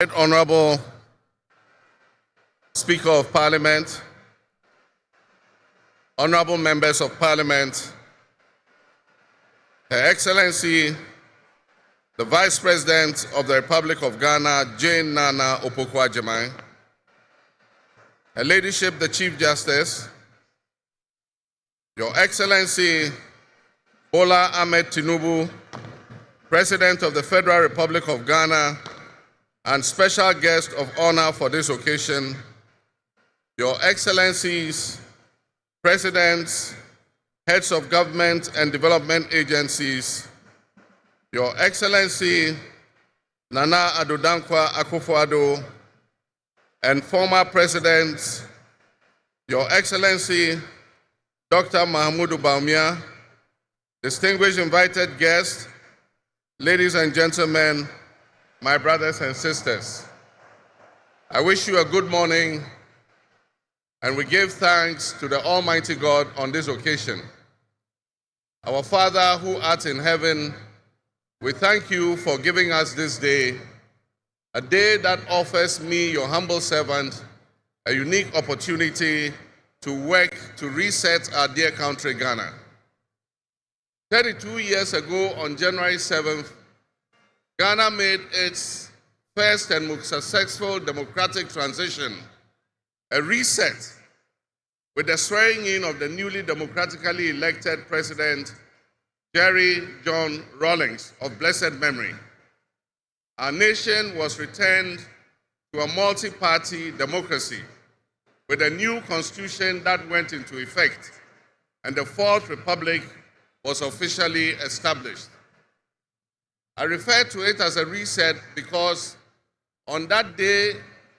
Right Honorable Speaker of Parliament, Honorable Members of Parliament, Her Excellency, the Vice President of the Republic of Ghana, Jane Nana Opoku-Agyeman, Her Ladyship, the Chief Justice, Your Excellency, Bola Ahmed Tinubu, President of the Federal Republic of Ghana, and special guest of honor for this occasion, Your Excellencies, Presidents, Heads of Government and Development Agencies, Your Excellency Nana Addo Dankwa Akufo-Addo, and former Presidents, Your Excellency Dr. Mahamudu Bawumia, distinguished invited guests, ladies and gentlemen, my brothers and sisters. I wish you a good morning, and we give thanks to the Almighty God on this occasion. Our Father who art in heaven, we thank you for giving us this day, a day that offers me, your humble servant, a unique opportunity to work to reset our dear country, Ghana. 32 years ago, on January 7th, Ghana made its first and most successful democratic transition, a reset, with the swearing in of the newly democratically elected President, Jerry John Rawlings, of blessed memory. Our nation was returned to a multi-party democracy with a new constitution that went into effect, and the Fourth Republic was officially established. I refer to it as a reset because on that day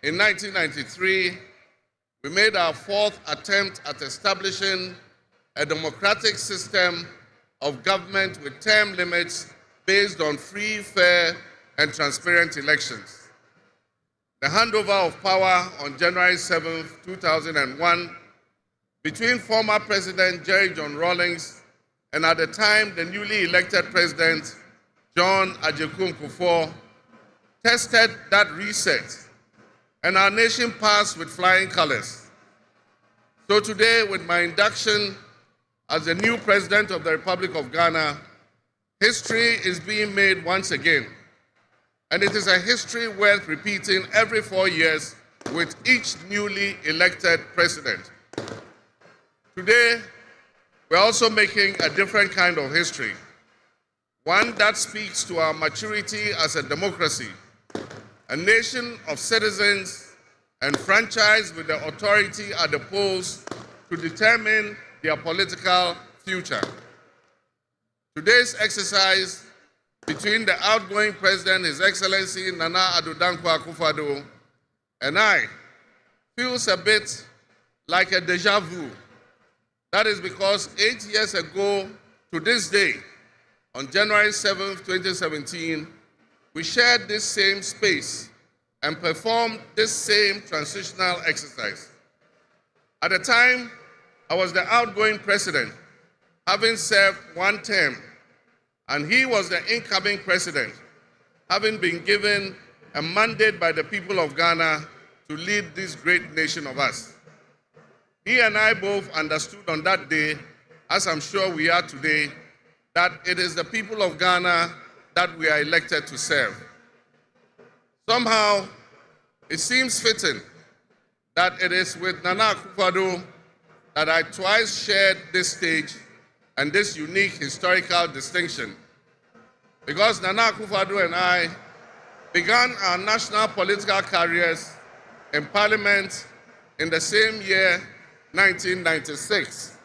in 1993, we made our fourth attempt at establishing a democratic system of government with term limits based on free, fair, and transparent elections. The handover of power on January 7, 2001, between former President Jerry John Rawlings and at the time the newly elected President John Agyekum Kufuor, tested that reset, and our nation passed with flying colors. So today, with my induction as the new President of the Republic of Ghana, history is being made once again. And it is a history worth repeating every 4 years with each newly elected president. Today, we're also making a different kind of history, one that speaks to our maturity as a democracy, a nation of citizens enfranchised with the authority at the polls to determine their political future. Today's exercise between the outgoing President, His Excellency Nana Addo Dankwa Akufo-Addo, and I feels a bit like a deja vu. That is because 8 years ago to this day, on January 7, 2017, we shared this same space and performed this same transitional exercise. At the time, I was the outgoing president, having served one term, and he was the incoming president, having been given a mandate by the people of Ghana to lead this great nation of us. He and I both understood on that day, as I'm sure we are today, that it is the people of Ghana that we are elected to serve. Somehow, it seems fitting that it is with Nana Akufo-Addo that I twice shared this stage and this unique historical distinction, because Nana Akufo-Addo and I began our national political careers in Parliament in the same year, 1996.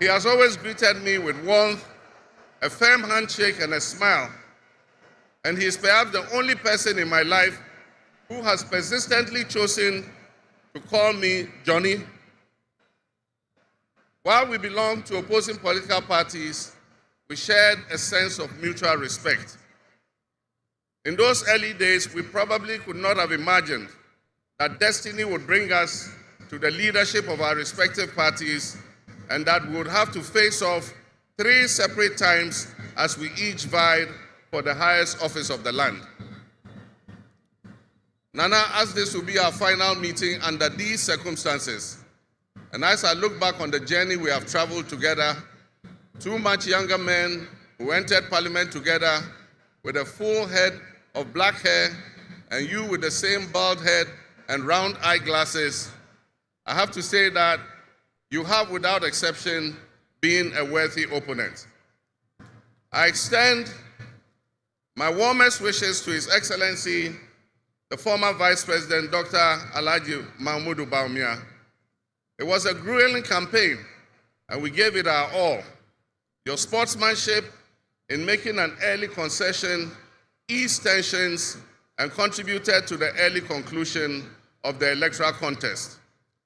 He has always greeted me with warmth, a firm handshake, and a smile. And he is perhaps the only person in my life who has persistently chosen to call me Johnny. While we belong to opposing political parties, we shared a sense of mutual respect. In those early days, we probably could not have imagined that destiny would bring us to the leadership of our respective parties, and that we would have to face off 3 separate times as we each vied for the highest office of the land. Nana, as this will be our final meeting under these circumstances, and as I look back on the journey we have traveled together, two much younger men who entered Parliament together with a full head of black hair, and you with the same bald head and round eyeglasses, I have to say that you have, without exception, been a worthy opponent. I extend my warmest wishes to His Excellency, the former Vice President, Dr. Alhaji Mahmoud Bawumia. It was a grueling campaign, and we gave it our all. Your sportsmanship in making an early concession eased tensions and contributed to the early conclusion of the electoral contest.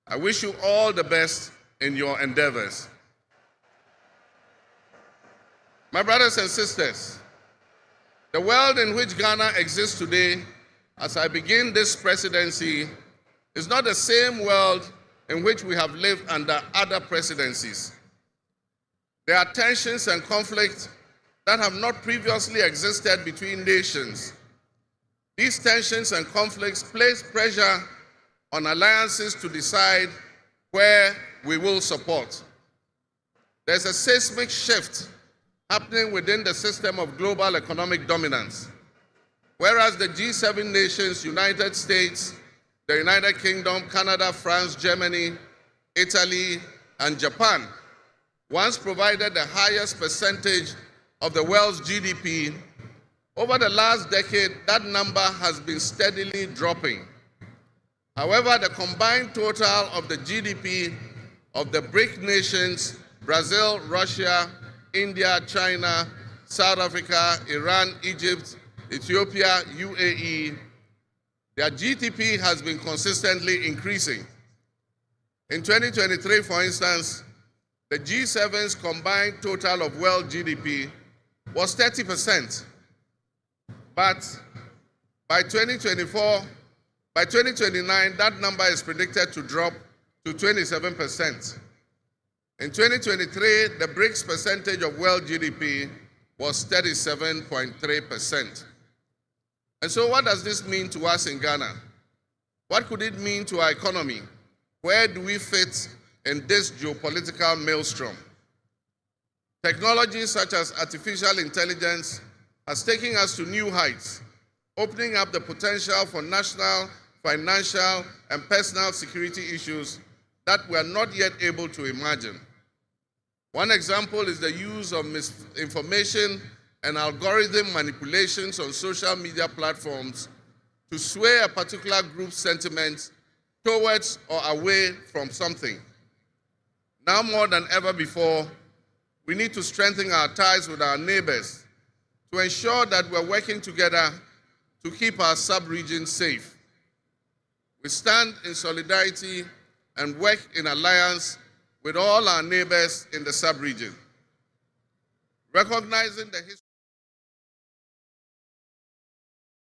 I wish you all the best in your endeavors. My brothers and sisters, the world in which Ghana exists today, as I begin this presidency, is not the same world in which we have lived under other presidencies. There are tensions and conflicts that have not previously existed between nations. These tensions and conflicts place pressure on alliances to decide where we will support. There's a seismic shift happening within the system of global economic dominance. Whereas the G7 nations, United States, the United Kingdom, Canada, France, Germany, Italy, and Japan once provided the highest percentage of the world's GDP, over the last decade, that number has been steadily dropping. However, the combined total of the GDP of the BRIC nations, Brazil, Russia, India, China, South Africa, Iran, Egypt, Ethiopia, UAE, their GDP has been consistently increasing. In 2023, for instance, the G7's combined total of world GDP was 30%. But by 2029, that number is predicted to drop to 27%. In 2023, the BRICS percentage of world GDP was 37.3%. And so what does this mean to us in Ghana? What could it mean to our economy? Where do we fit in this geopolitical maelstrom? Technology such as artificial intelligence has taken us to new heights, opening up the potential for national, financial, and personal security issues that we are not yet able to imagine. One example is the use of misinformation and algorithm manipulations on social media platforms to sway a particular group's sentiments towards or away from something. Now more than ever before, we need to strengthen our ties with our neighbors to ensure that we're working together to keep our sub-region safe. We stand in solidarity and work in alliance with all our neighbors in the sub-region. Recognizing the history